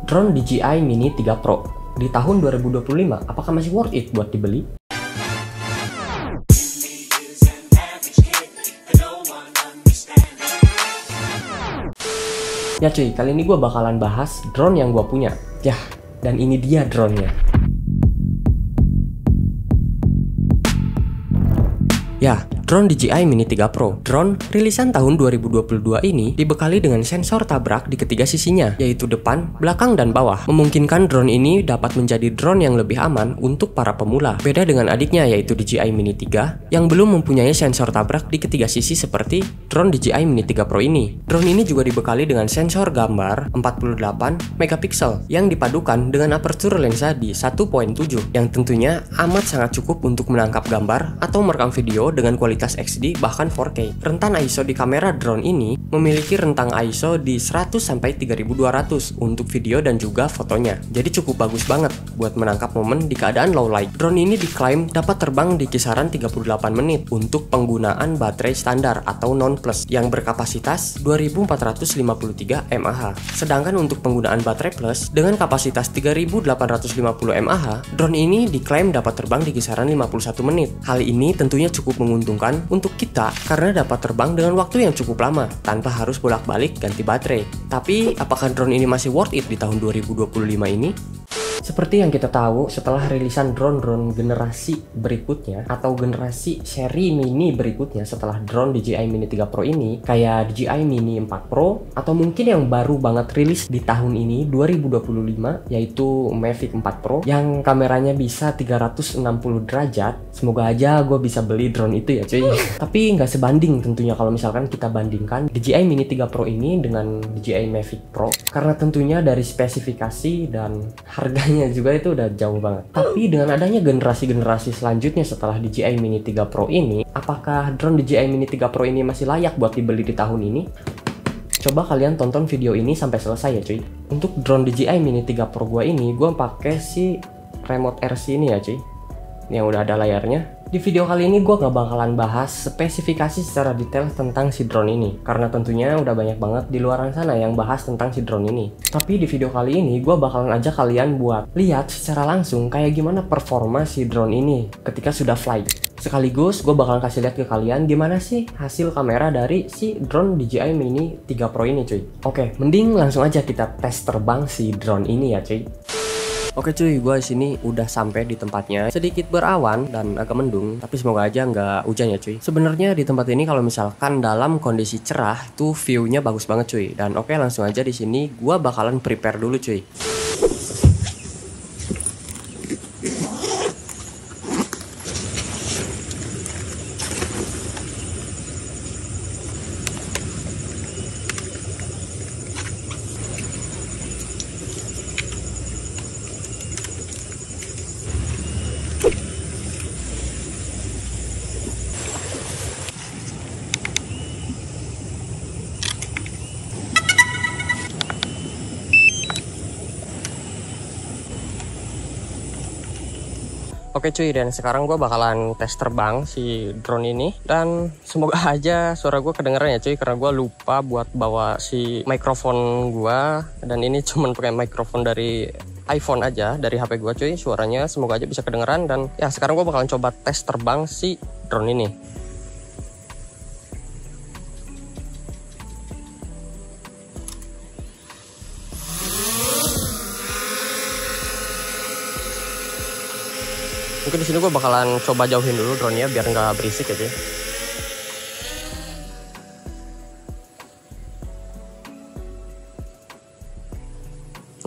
Drone DJI Mini 3 Pro di tahun 2025, apakah masih worth it buat dibeli? Ya cuy, kali ini gue bakalan bahas drone yang gue punya. Yah, dan ini dia drone-nya. Ya, drone DJI Mini 3 Pro. Drone rilisan tahun 2022 ini dibekali dengan sensor tabrak di ketiga sisinya, yaitu depan, belakang, dan bawah. Memungkinkan drone ini dapat menjadi drone yang lebih aman untuk para pemula. Beda dengan adiknya yaitu DJI Mini 3 yang belum mempunyai sensor tabrak di ketiga sisi seperti drone DJI Mini 3 Pro ini. Drone ini juga dibekali dengan sensor gambar 48 megapiksel yang dipadukan dengan aperture lensa di 1.7 yang tentunya amat sangat cukup untuk menangkap gambar atau merekam video dengan kualitas XD bahkan 4K. Rentan ISO di kamera drone ini memiliki rentang ISO di 100-3200 untuk video dan juga fotonya. Jadi cukup bagus banget buat menangkap momen di keadaan low light. Drone ini diklaim dapat terbang di kisaran 38 menit untuk penggunaan baterai standar atau non plus yang berkapasitas 2453 mAh. Sedangkan untuk penggunaan baterai plus dengan kapasitas 3850 mAh, drone ini diklaim dapat terbang di kisaran 51 menit. Hal ini tentunya cukup menguntungkan untuk kita karena dapat terbang dengan waktu yang cukup lama tanpa harus bolak-balik ganti baterai. Tapi apakah drone ini masih worth it di tahun 2025 ini? Seperti yang kita tahu, setelah rilisan drone-drone generasi berikutnya atau generasi seri mini berikutnya setelah drone DJI Mini 3 Pro ini, kayak DJI Mini 4 Pro atau mungkin yang baru banget rilis di tahun ini 2025 yaitu Mavic 4 Pro yang kameranya bisa 360 derajat. Semoga aja gue bisa beli drone itu ya cuy. Tapi nggak sebanding tentunya kalau misalkan kita bandingkan DJI Mini 3 Pro ini dengan DJI Mavic Pro, karena tentunya dari spesifikasi dan harganya juga itu udah jauh banget. Tapi dengan adanya generasi-generasi selanjutnya setelah DJI Mini 3 Pro ini, apakah drone DJI Mini 3 Pro ini masih layak buat dibeli di tahun ini? Coba kalian tonton video ini sampai selesai ya cuy. Untuk drone DJI Mini 3 Pro gua ini, gua pakai si remote RC ini ya cuy, yang udah ada layarnya. Di video kali ini gue gak bakalan bahas spesifikasi secara detail tentang si drone ini, karena tentunya udah banyak banget di luar sana yang bahas tentang si drone ini. Tapi di video kali ini gue bakalan ajak kalian buat lihat secara langsung kayak gimana performa si drone ini ketika sudah flight. Sekaligus gue bakalan kasih lihat ke kalian gimana sih hasil kamera dari si drone DJI Mini 3 Pro ini cuy. Oke, mending langsung aja kita tes terbang si drone ini ya cuy. Oke cuy, gue sini udah sampai di tempatnya. Sedikit berawan dan agak mendung, tapi semoga aja nggak hujan ya cuy. Sebenarnya di tempat ini kalau misalkan dalam kondisi cerah, tuh view-nya bagus banget cuy. Dan oke, langsung aja di sini gue bakalan prepare dulu cuy. Oke cuy, dan sekarang gue bakalan tes terbang si drone ini. Dan semoga aja suara gue kedengeran ya cuy, karena gue lupa buat bawa si mikrofon gue. Dan ini cuman pakai mikrofon dari iPhone aja, dari HP gue cuy. Suaranya semoga aja bisa kedengeran. Dan ya sekarang gue bakalan coba tes terbang si drone ini. Mungkin di sini gue bakalan coba jauhin dulu drone-nya biar nggak berisik aja.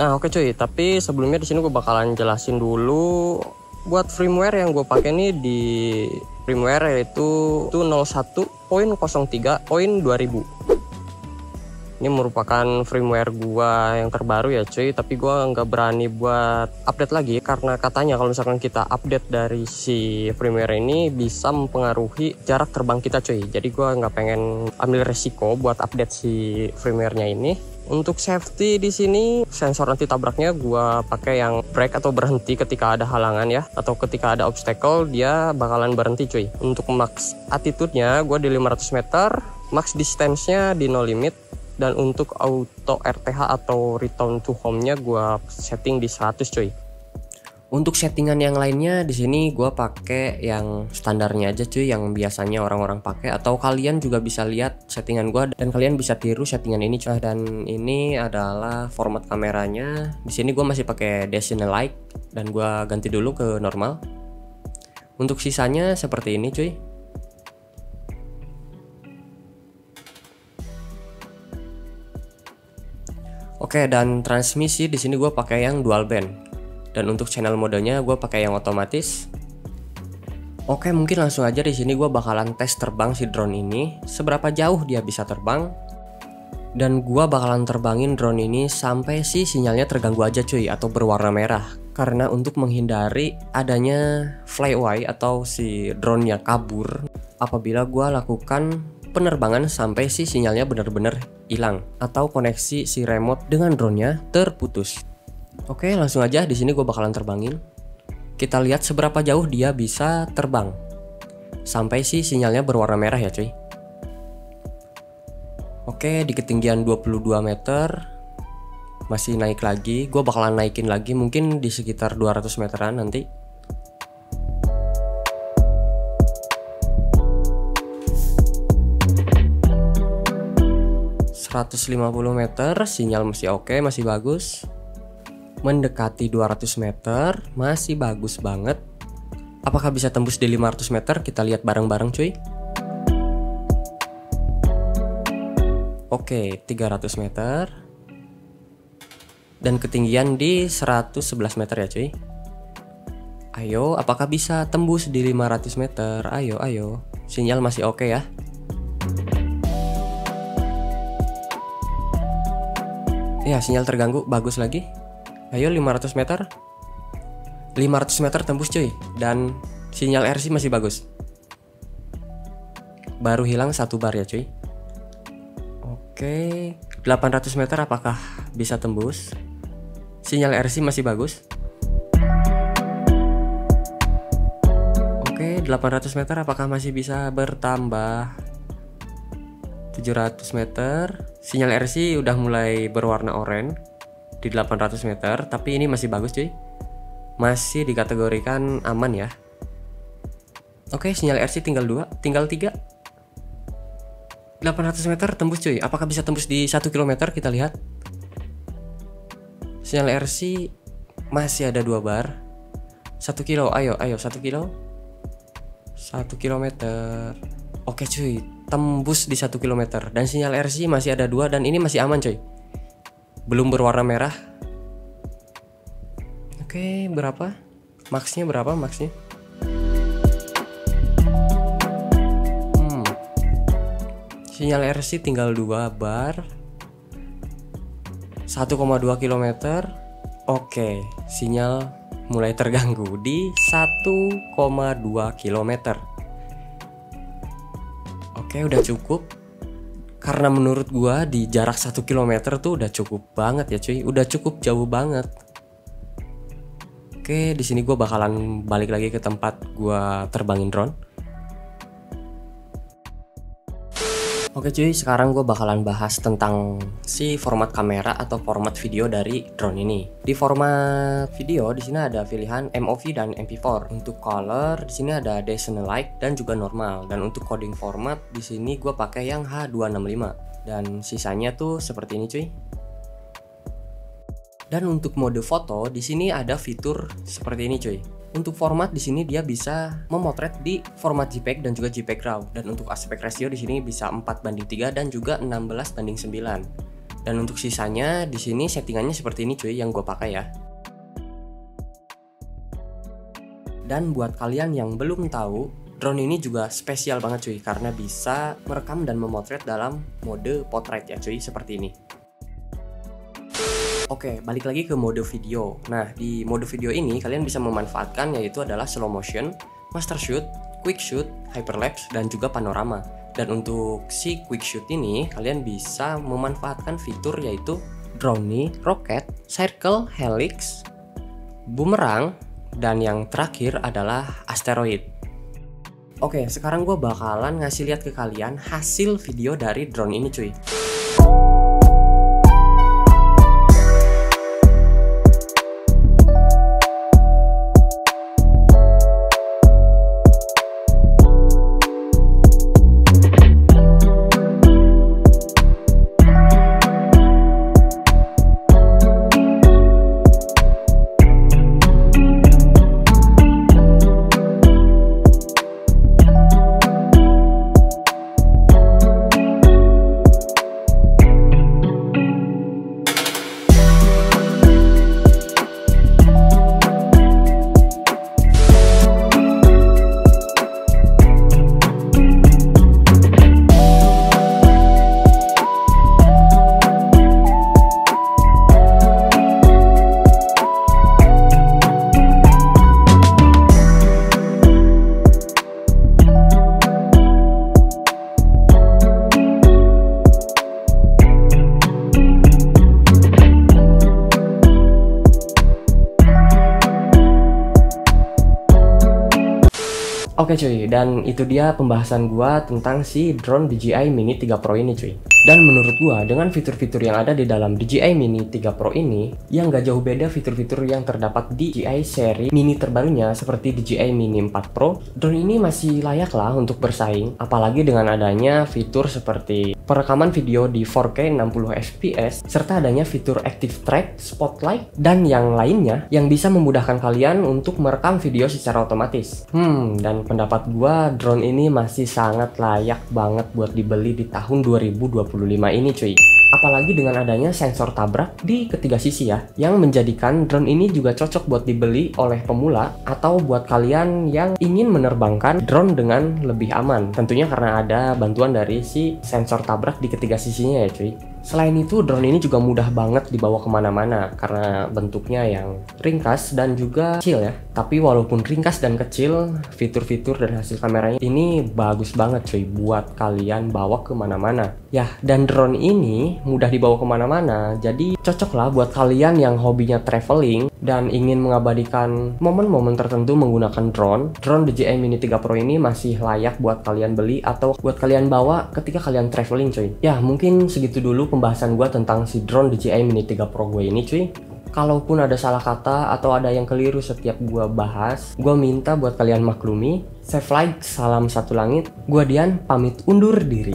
Nah oke cuy, tapi sebelumnya di sini gue bakalan jelasin dulu buat firmware yang gue pakai nih. Di firmware yaitu 01.03.2000. Ini merupakan firmware gua yang terbaru ya cuy, tapi gua nggak berani buat update lagi karena katanya kalau misalkan kita update dari si firmware ini bisa mempengaruhi jarak terbang kita cuy. Jadi gua nggak pengen ambil resiko buat update si firmware-nya ini. Untuk safety di sini sensor anti tabraknya gua pakai yang brake atau berhenti ketika ada halangan ya, atau ketika ada obstacle dia bakalan berhenti cuy. Untuk max attitude-nya gua di 500 meter, max distance-nya di no limit. Dan untuk auto RTH atau return to home-nya gue setting di 100 cuy. Untuk settingan yang lainnya di sini gue pakai yang standarnya aja cuy, yang biasanya orang-orang pakai, atau kalian juga bisa lihat settingan gue dan kalian bisa tiru settingan ini cuy. Dan ini adalah format kameranya. Di sini gue masih pakai DSLR dan gue ganti dulu ke normal. Untuk sisanya seperti ini cuy. Oke, dan transmisi di sini gue pakai yang dual band. Dan untuk channel modenya gue pakai yang otomatis. Oke, mungkin langsung aja di sini gue bakalan tes terbang si drone ini, seberapa jauh dia bisa terbang. Dan gue bakalan terbangin drone ini sampai si sinyalnya terganggu aja cuy, atau berwarna merah. Karena untuk menghindari adanya flyaway atau si drone-nya kabur apabila gue lakukan penerbangan sampai si sinyalnya benar-benar hilang atau koneksi si remote dengan drone-nya terputus. Oke, langsung aja di sini gue bakalan terbangin. Kita lihat seberapa jauh dia bisa terbang sampai si sinyalnya berwarna merah ya cuy. Oke, di ketinggian 22 meter masih naik lagi. Gue bakalan naikin lagi mungkin di sekitar 200 meteran nanti. 150 meter, sinyal masih oke, masih bagus. Mendekati 200 meter, masih bagus banget. Apakah bisa tembus di 500 meter? Kita lihat bareng-bareng cuy. Oke, 300 meter. Dan ketinggian di 111 meter ya cuy. Ayo, apakah bisa tembus di 500 meter? Ayo, ayo. Sinyal masih oke ya. Ya, sinyal terganggu, bagus lagi. Ayo 500 meter. 500 meter tembus cuy. Dan sinyal RC masih bagus. Baru hilang 1 bar ya cuy. Oke, 800 meter apakah bisa tembus? Sinyal RC masih bagus. Oke, 800 meter apakah masih bisa bertambah? 700 meter. Sinyal RC udah mulai berwarna oranye di 800 meter, tapi ini masih bagus cuy. Masih dikategorikan aman ya. Oke, sinyal RC tinggal 2, tinggal 3. 800 meter tembus cuy. Apakah bisa tembus di 1 km? Kita lihat. Sinyal RC masih ada 2 bar. 1 kilo, ayo 1 kilo. 1 kilometer. Oke cuy, tembus di 1 km. Dan sinyal RC masih ada 2 dan ini masih aman cuy. Belum berwarna merah. Oke, berapa? Maxnya berapa maxnya? Sinyal RC tinggal 2 bar. 1,2 km. Oke, sinyal mulai terganggu di 1,2 km. Oke, udah cukup. Karena menurut gua di jarak 1 km tuh udah cukup banget ya cuy. Udah cukup jauh banget. Oke, di sini gua bakalan balik lagi ke tempat gua terbangin drone. Oke cuy, sekarang gue bakalan bahas tentang si format kamera atau format video dari drone ini. Di format video di sini ada pilihan MOV dan MP4. Untuk color di sini ada DSLR dan juga normal. Dan untuk coding format di sini gue pakai yang H265. Dan sisanya tuh seperti ini cuy. Dan untuk mode foto di sini ada fitur seperti ini cuy. Untuk format di sini dia bisa memotret di format JPEG dan juga JPEG RAW. Dan untuk aspek ratio di sini bisa 4:3 dan juga 16:9. Dan untuk sisanya di sini settingannya seperti ini cuy yang gue pakai ya. Dan buat kalian yang belum tahu, drone ini juga spesial banget cuy karena bisa merekam dan memotret dalam mode portrait ya cuy, seperti ini. Oke, balik lagi ke mode video. Nah, di mode video ini kalian bisa memanfaatkan yaitu adalah slow motion, master shoot, quick shoot, hyperlapse, dan juga panorama. Dan untuk si quick shoot ini kalian bisa memanfaatkan fitur yaitu drone, rocket, circle, helix, boomerang, dan yang terakhir adalah asteroid. Oke, sekarang gue bakalan ngasih lihat ke kalian hasil video dari drone ini cuy. Oke cuy, dan itu dia pembahasan gua tentang si drone DJI Mini 3 Pro ini cuy. Dan menurut gua, dengan fitur-fitur yang ada di dalam DJI Mini 3 Pro ini, yang gak jauh beda fitur-fitur yang terdapat di DJI seri mini terbarunya seperti DJI Mini 4 Pro, drone ini masih layak lah untuk bersaing, apalagi dengan adanya fitur seperti perekaman video di 4K 60 fps, serta adanya fitur Active Track, Spotlight, dan yang lainnya yang bisa memudahkan kalian untuk merekam video secara otomatis. Dan pendapat gua, drone ini masih sangat layak banget buat dibeli di tahun 2025 ini cuy. Apalagi dengan adanya sensor tabrak di ketiga sisi ya, yang menjadikan drone ini juga cocok buat dibeli oleh pemula atau buat kalian yang ingin menerbangkan drone dengan lebih aman. Tentunya karena ada bantuan dari si sensor tabrak di ketiga sisinya ya cuy. Selain itu, drone ini juga mudah banget dibawa kemana-mana karena bentuknya yang ringkas dan juga kecil ya. Tapi walaupun ringkas dan kecil, fitur-fitur dan hasil kameranya ini bagus banget cuy buat kalian bawa kemana-mana. Ya, dan drone ini mudah dibawa kemana-mana, jadi cocok lah buat kalian yang hobinya traveling dan ingin mengabadikan momen-momen tertentu menggunakan drone. Drone DJI Mini 3 Pro ini masih layak buat kalian beli atau buat kalian bawa ketika kalian traveling cuy. Ya, mungkin segitu dulu pembahasan gue tentang si drone DJI Mini 3 Pro gue ini cuy. Kalaupun ada salah kata atau ada yang keliru setiap gue bahas, gue minta buat kalian maklumi. Save like, salam satu langit. Gue Dian, pamit undur diri.